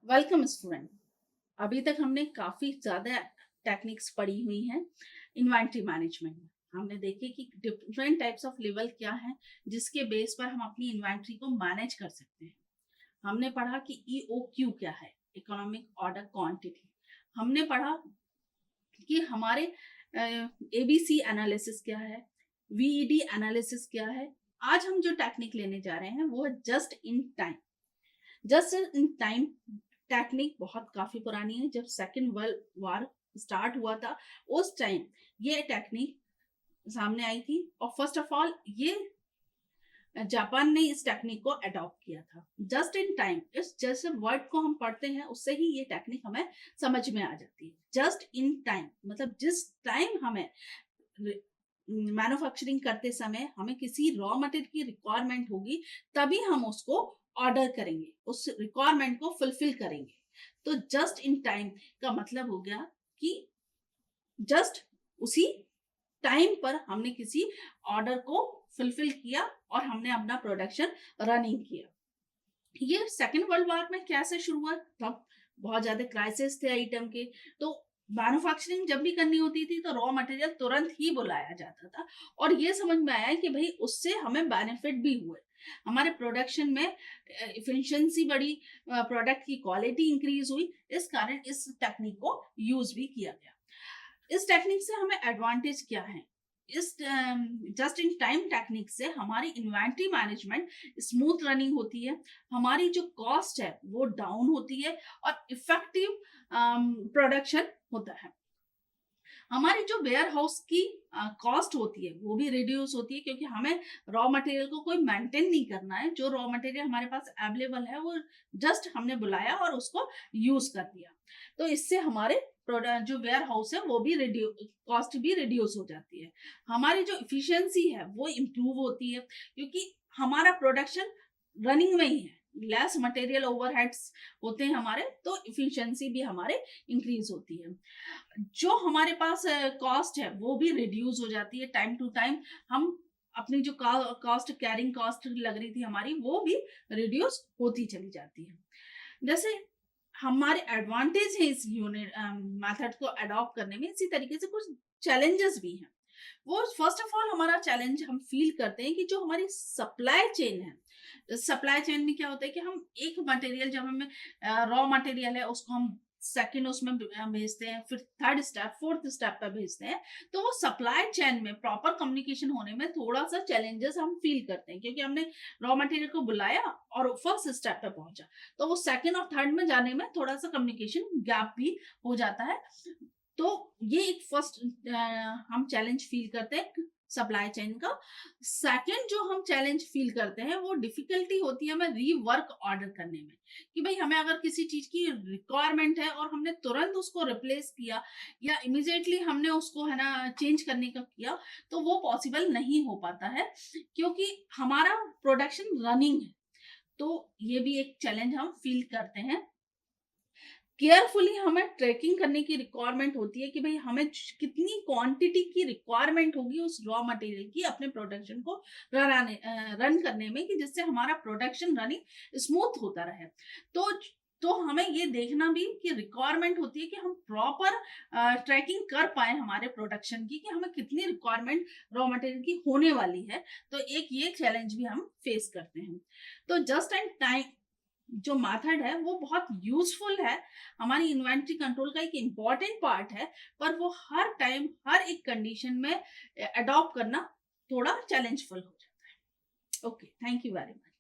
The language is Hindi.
Welcome student. अभी तक हमने काफी ज्यादा टेक्निक्स पढ़ी हुई हैं इन्वेंट्री मैनेजमेंट में। हमने देखे कि डिफरेंट टाइप्स ऑफ लेवल क्या है जिसके बेस पर हम अपनी इन्वेंट्री को मैनेज कर सकते हैं। हमने पढ़ा कि EOQ क्या है, इकोनॉमिक ऑर्डर क्वांटिटी। हमने पढ़ा कि हमारे ABC एनालिसिस क्या है, VED एनालिसिस क्या है। आज हम जो टेक्निक लेने जा रहे हैं वो है just in time. Just in time technique बहुत काफी पुरानी है। जब सेकेंड वर्ल्ड वॉर स्टार्ट हुआ था उस टाइम ये टेक्निक सामने आई थी, और फर्स्ट ऑफ ऑल ये जापान ने इस टेक्निक को अडॉप्ट किया था। जस्ट इन टाइम, इस जैसे वर्ड को हम पढ़ते हैं उससे ही ये टेक्निक हमें समझ में आ जाती है। जस्ट इन टाइम मतलब जिस टाइम हमें मैन्युफैक्चरिंग करते समय हमें किसी रॉ मटेरियल की रिक्वायरमेंट होगी, तभी हम उसको ऑर्डर करेंगे, उस रिक्वायरमेंट को फुलफिल करेंगे। तो जस्ट इन टाइम का मतलब हो गया कि जस्ट उसी टाइम पर हमने किसी ऑर्डर को फुलफिल किया और हमने अपना प्रोडक्शन रनिंग किया। ये सेकेंड वर्ल्ड वॉर में कैसे शुरू हुआ? तब बहुत ज्यादा क्राइसिस थे आइटम के, तो मैन्युफैक्चरिंग जब भी करनी होती थी तो रॉ मटेरियल तुरंत ही बुलाया जाता था। और ये समझ में आया कि भाई उससे हमें बेनिफिट भी हुए, हमारे प्रोडक्शन में इफिशिएंसी बढ़ी, प्रोडक्ट की क्वालिटी इंक्रीज हुई। इस कारण इस टेक्निक को यूज भी किया गया। इस टेक्निक से हमें एडवांटेज क्या है? इस जस्ट इन टाइम टेक्निक से हमारी इन्वेंट्री मैनेजमेंट स्मूथ रनिंग होती है, हमारी जो कॉस्ट है वो डाउन होती है और इफेक्टिव प्रोडक्शन होता है। हमारी जो वेयर हाउस की कॉस्ट होती है वो भी रिड्यूस होती है, क्योंकि हमें रॉ मटेरियल को कोई मेंटेन नहीं करना है। जो रॉ मटेरियल हमारे पास अवेलेबल है वो जस्ट हमने बुलाया और उसको यूज कर दिया। तो इससे हमारे प्रोडक्ट जो वेयर हाउस है वो भी कॉस्ट भी रिड्यूस हो जाती है। हमारी जो इफिशियंसी है वो इम्प्रूव होती है, क्योंकि हमारा प्रोडक्शन रनिंग में ही है, लेस मटेरियल ओवरहेड्स होते हैं हमारे, तो इफिशियंसी भी हमारे इंक्रीज होती है। जो हमारे पास कॉस्ट है वो भी रिड्यूस हो जाती है टाइम टू टाइम। हम अपनी जो कॉस्ट, कैरिंग कॉस्ट लग रही थी हमारी, वो भी रिड्यूस होती चली जाती है। जैसे हमारे एडवांटेज है इस यूनिट मेथड को अडॉप्ट करने में, इसी तरीके से कुछ चैलेंजेस भी हैं। वो फर्स्ट ऑफ ऑल हमारा चैलेंज हम फील करते हैं कि जो हमारी सप्लाई चेन है, सप्लाई चेन में क्या होता है कि हम एक मटेरियल, जब हमें रॉ मटेरियल है उसको हम सेकंड उसमें भेजते हैं, फिर थर्ड स्टेप, फोर्थ स्टेप पर भेजते हैं, तो वो सप्लाई चेन में प्रॉपर कम्युनिकेशन होने में थोड़ा सा चैलेंजेस हम फील करते हैं, क्योंकि हमने रॉ मटेरियल को बुलाया और फर्स्ट स्टेप पे पहुंचा, तो वो सेकंड और थर्ड में जाने में थोड़ा सा कम्युनिकेशन गैप भी हो जाता है। तो ये एक फर्स्ट हम चैलेंज फील करते हैं सप्लाई चेन का। सेकंड जो हम चैलेंज फील करते हैं वो डिफिकल्टी होती है हमें रीवर्क ऑर्डर करने में, कि भाई हमें अगर किसी चीज की रिक्वायरमेंट है और हमने तुरंत उसको रिप्लेस किया या इमिजिएटली हमने उसको है ना चेंज करने का किया, तो वो पॉसिबल नहीं हो पाता है, क्योंकि हमारा प्रोडक्शन रनिंग है। तो ये भी एक चैलेंज हम फील करते हैं। केयरफुली हमें ट्रैकिंग करने की रिक्वायरमेंट होती है कि भाई हमें कितनी क्वांटिटी की रिक्वायरमेंट होगी उस रॉ मटेरियल की अपने प्रोडक्शन को रन करने में, कि जिससे हमारा प्रोडक्शन रनिंग स्मूथ होता रहे। तो हमें ये देखना भी कि रिक्वायरमेंट होती है कि हम प्रॉपर ट्रैकिंग कर पाए हमारे प्रोडक्शन की, कि हमें कितनी रिक्वायरमेंट रॉ मटेरियल की होने वाली है। तो एक ये चैलेंज भी हम फेस करते हैं। तो जस्ट एंड टाइम जो मेथड है वो बहुत यूजफुल है, हमारी इन्वेंट्री कंट्रोल का एक इम्पॉर्टेंट पार्ट है, पर वो हर टाइम हर एक कंडीशन में अडॉप्ट करना थोड़ा चैलेंजफुल हो जाता है। Okay, thank you very much.